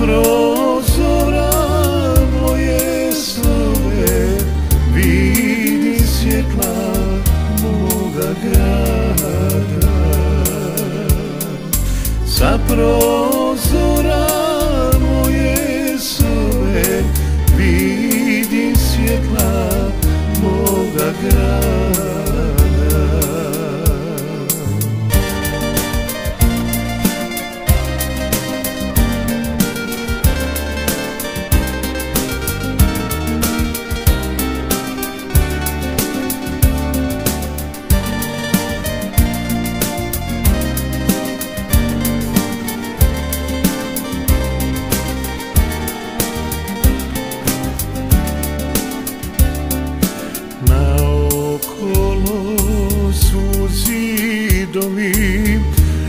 prozora moje snove vidi svjetla moga grada. Sa prozora moje snove vidi svjetla moga grada.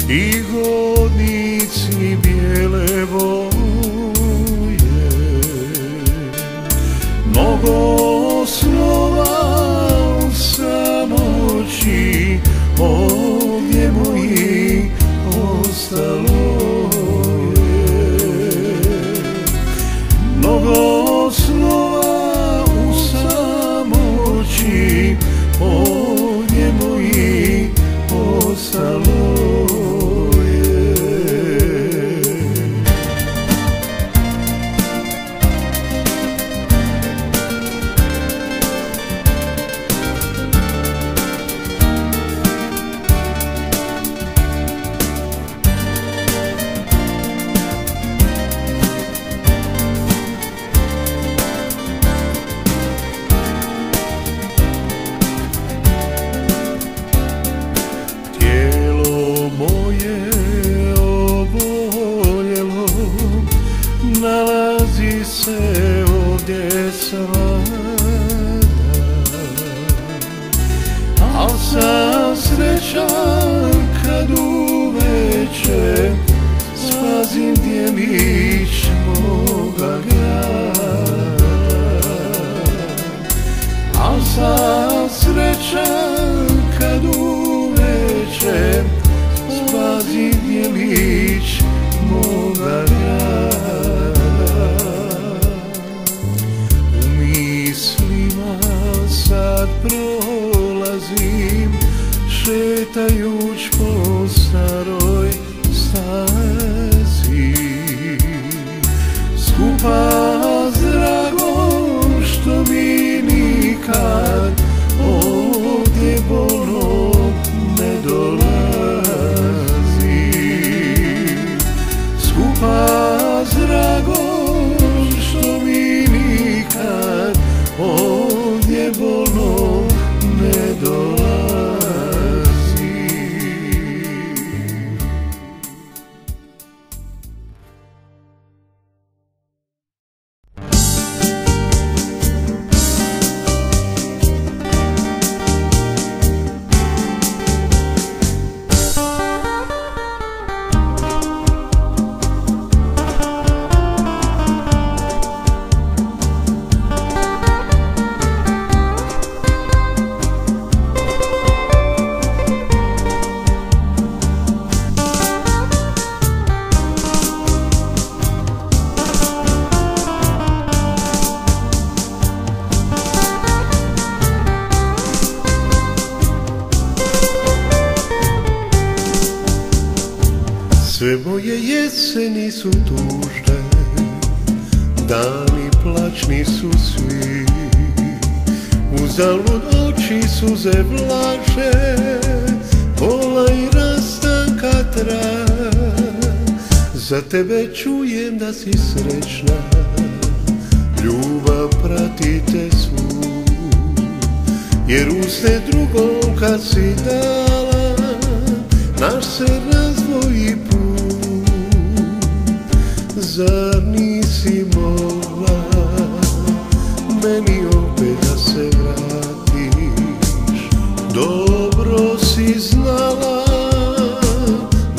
I hodnici bijele boje, mnogo snova u samoći ovdje moji ostalo je. Mnogo snova u samoći ovdje moji ostalo. Nalazi se ovdje svada, al sam srećan kad uveče spazim djelić moga grada. Al sam srećan kad uveče spazim djelić moga grada. Sad prolazim šetajuć po staroj stazi, skupa s dragom što mi nikad ovdje bolno ne dolazi. Skupa s dragom što mi nikad ovdje bolno ne dolazi. Sve moje jeseni su tužne, dani plačni su svi, uzalud oči suze vlaže, pola i rastanka traje. Za tebe čujem da si srećna, ljubav prati te svu, jer usne drugom kad si dala, naš se razdvoji put. Zar nisi mogla meni opet da se vratiš? Dobro si znala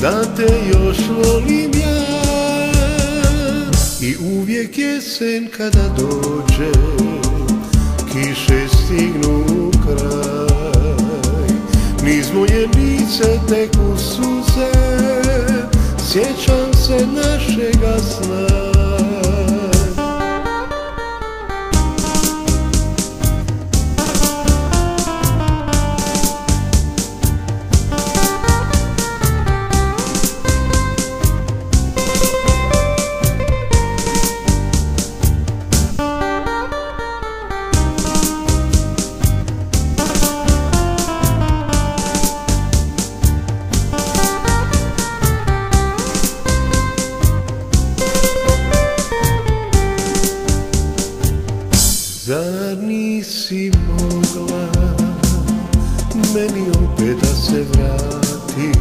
da te još volim ja. I uvijek jesen kada dođe, kiše stignu u kraj, niz moje lice teku suze, sjećam se našega sna. mogla meni opet da se vratiš.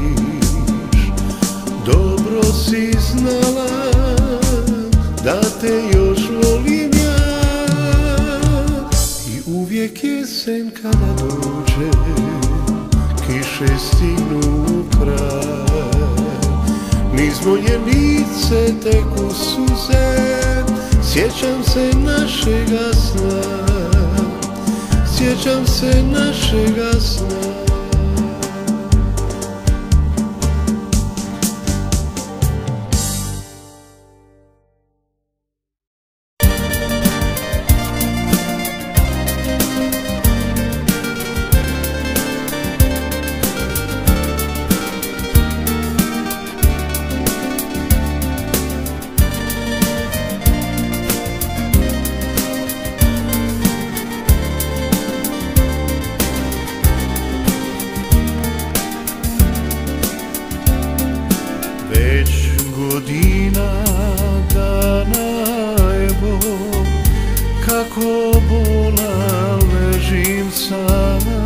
Dobro si znala da te još volim ja. I uvijek jesen kada dođe, kiše stignu u kraj, niz moje lice teku suze. Sjećam se našega sna, sjećam se našega sna. Već godina dana, evo kako bolan ležim sada.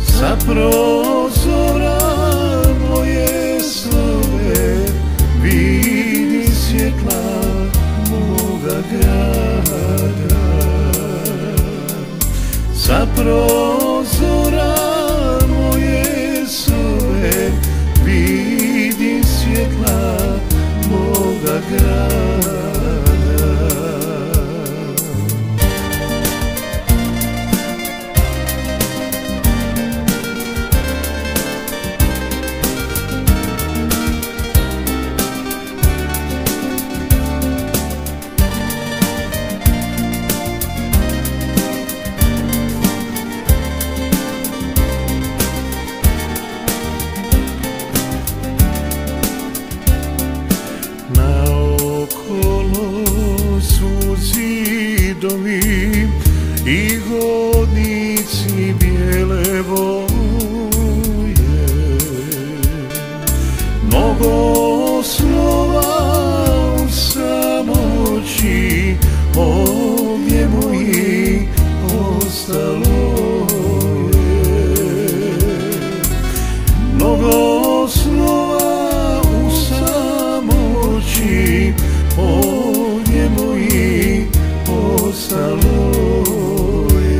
Sa prozora moje snove vidim svjetla moga grada. Sa prozora moje snove vidim svjetla moga grada. Zidovi i hodnici bijele boje, mnogo snova u samoći ovdje moji ostalo je. Mnogo snova u samoći ovdje moji ostalo je.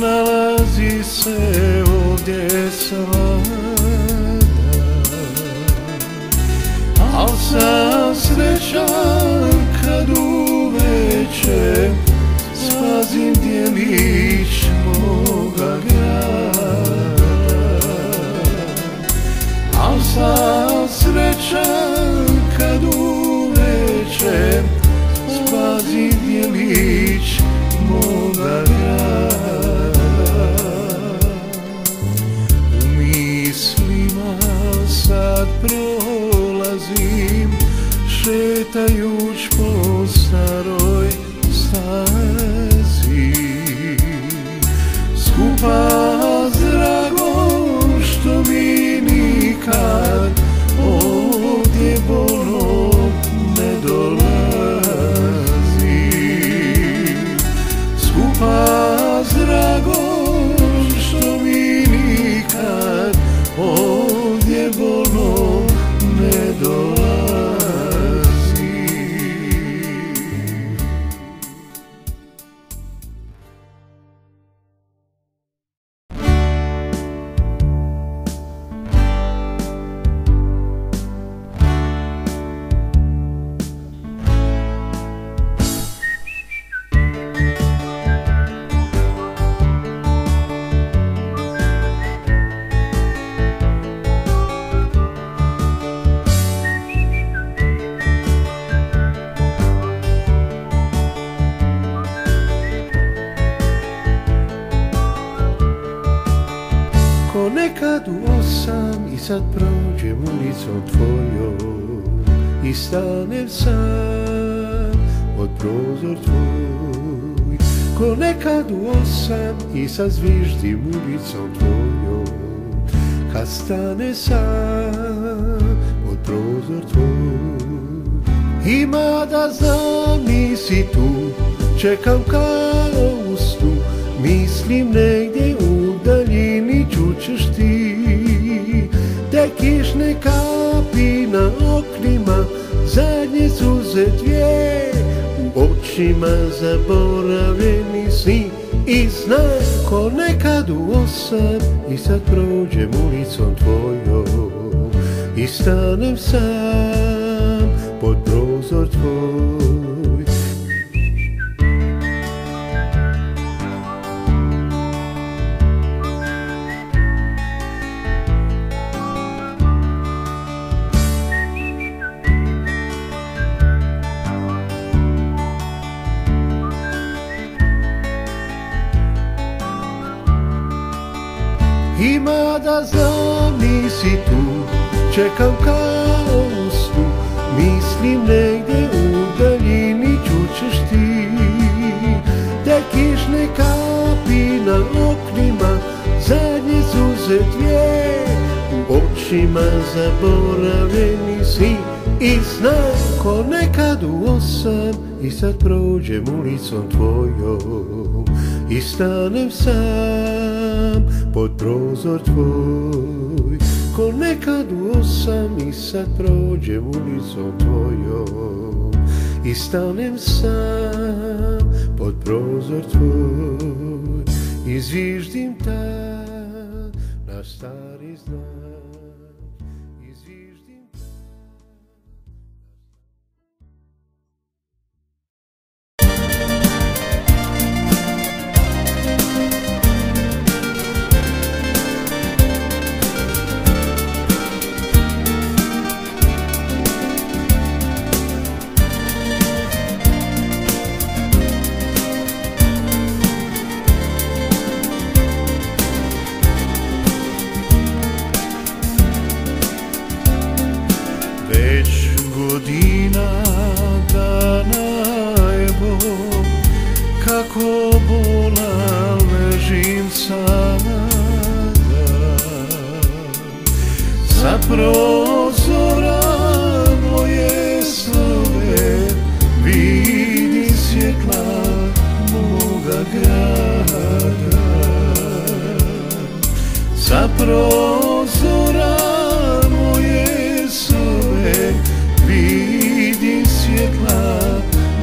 Nalazi se ovdje sada, al sam srećan kad uveče spazim djelić moga grada. Al sam srećan kad uveče spazim djelić moga grada. Sad prolazim šetajuć po staroj stazi, skupa s dragom što mi nikad ovdje bolno ne dolazi. Skupa s dragom što mi nikad ovdje bolno ne dolazi. sad prođem ulicom tvojom i stanem sam pod prozor tvoj. Ko nekad u 8 i sad zviždim ulicom tvojom, kad stane sam pod prozor tvoj. Ima da znam nisi tu, čekam kao u snu, mislim negdje u daljini čućeš ti. Te kišne kapi na oknima, zadnje suze dvije, u očima zaboravljeni sni. I znam ko nekad u 8 i sad prođem ulicom tvojom i stanem sam pod prozor tvoj. Ima da znam nisi tu, čekam kao u snu, mislim negdje u daljini čućeš ti. Te kišne kapi na oknima, zadnje suze dvije, u očima zaboravljeni sni. I znam ko nekad u 8 i sad prođem ulicom tvojom i stanem sam pod prozor tvoj. Ko nekad u 8 i sad prođem ulicom tvojom i stanem sam pod prozor tvoj. I zviždim tad naš stari znak, i zviždim tad. Godina dana evo, kako bola ležim sada. Sa prozora moje snove vidi svjetla moga grada. Sa prozora moje snove vidim svjetla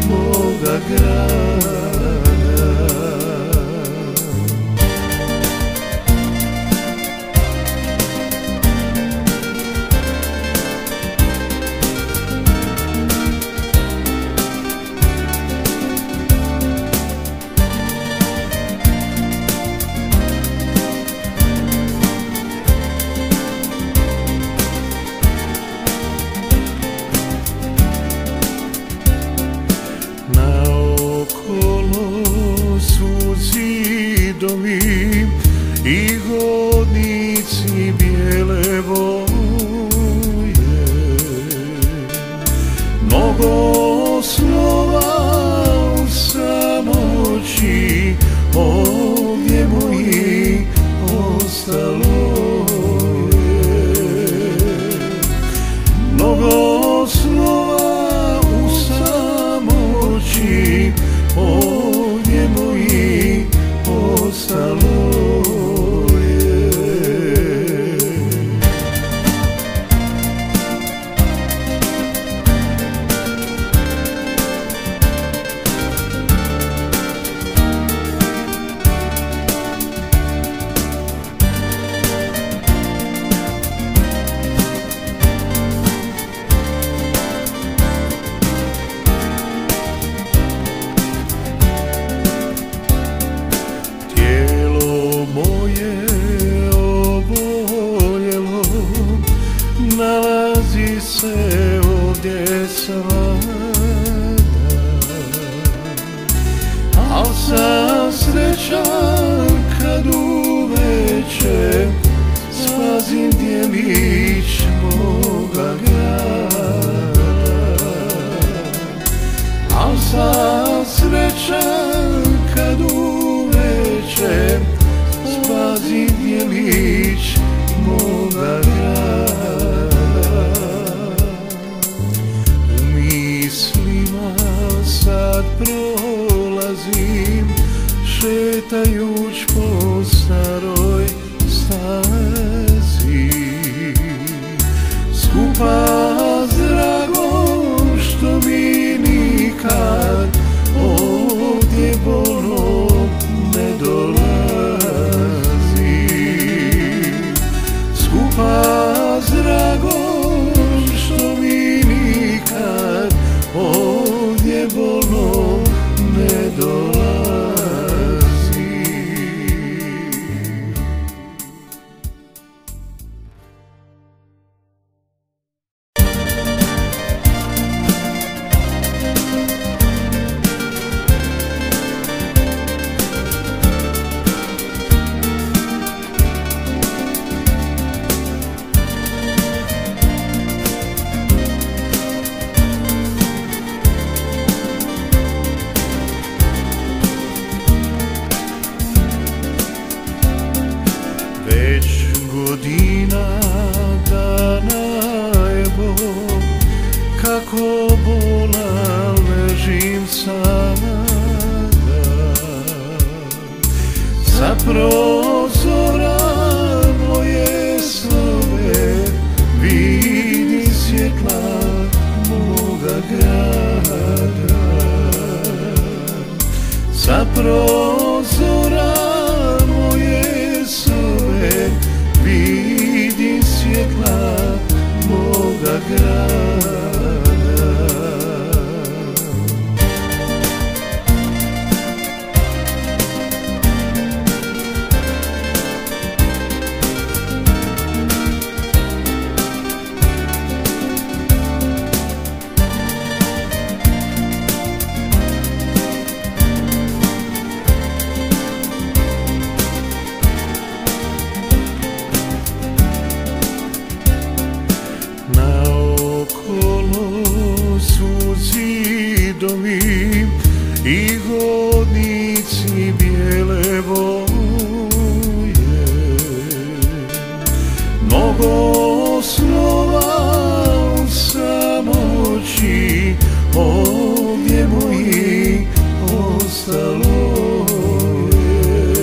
moga grada. I hodnici bijele boje, mnogo snova u samoći ovdje moji ostalo je. Mnogo snova u samoći ovdje moji ostalo. Nalazi se ovdje sada, al sam srećan kad uveče spazi spazim djelić moga grada. Al sam srećan kad uveče spazim djelić moga grada. U mislima sad prolazim šetajuć po staroj stazi, skupa s dragom što mi nikad ovdje bolno ne dolazi. Skupa s dragom što mi nikad ovdje bolno ne dolazi. Već godina dana evo kako bolan ležim sada. Sa prozora moje sobe vidi svjetla moga grada. Sa prozora moje sobe vidim svjetla moga grada. Zidovi i hodnici bijele boje, mnogo snova u samoći ovdje moji ostalo je.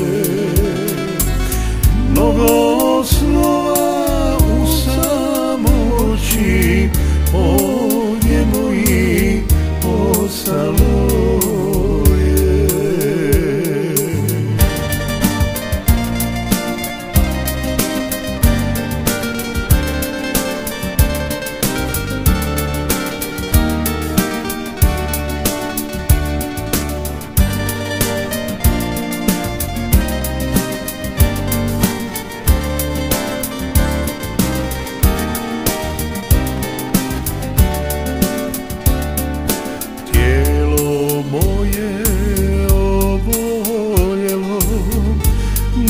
Mnogo snova u samoći ovdje moji ostalo je.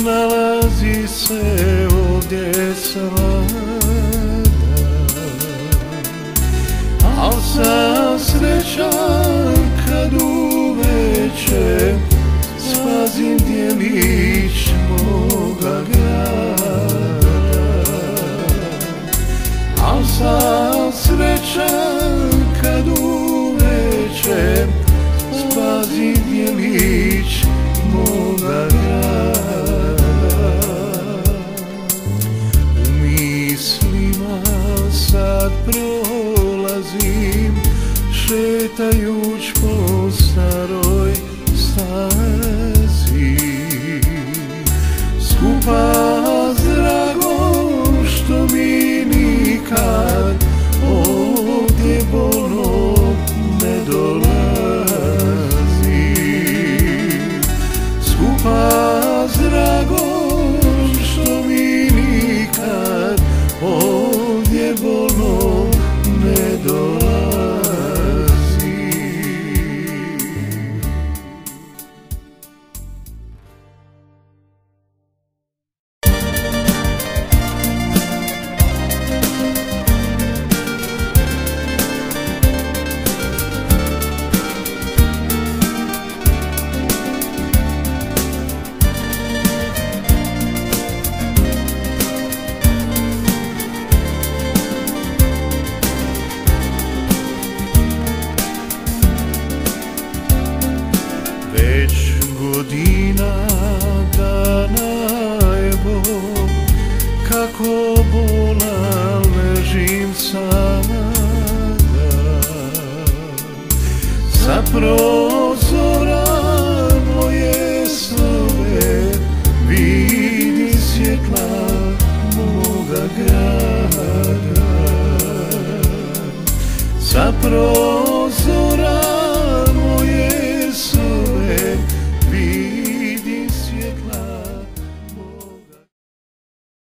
Nalazi se ovdje sada, al sam srećan kad uveče spazim djelić moga grada. Al sam srećan kad uveče spazim djelić moga grada. U prozora moje snove vidi svjetla moga grada. Sa prozora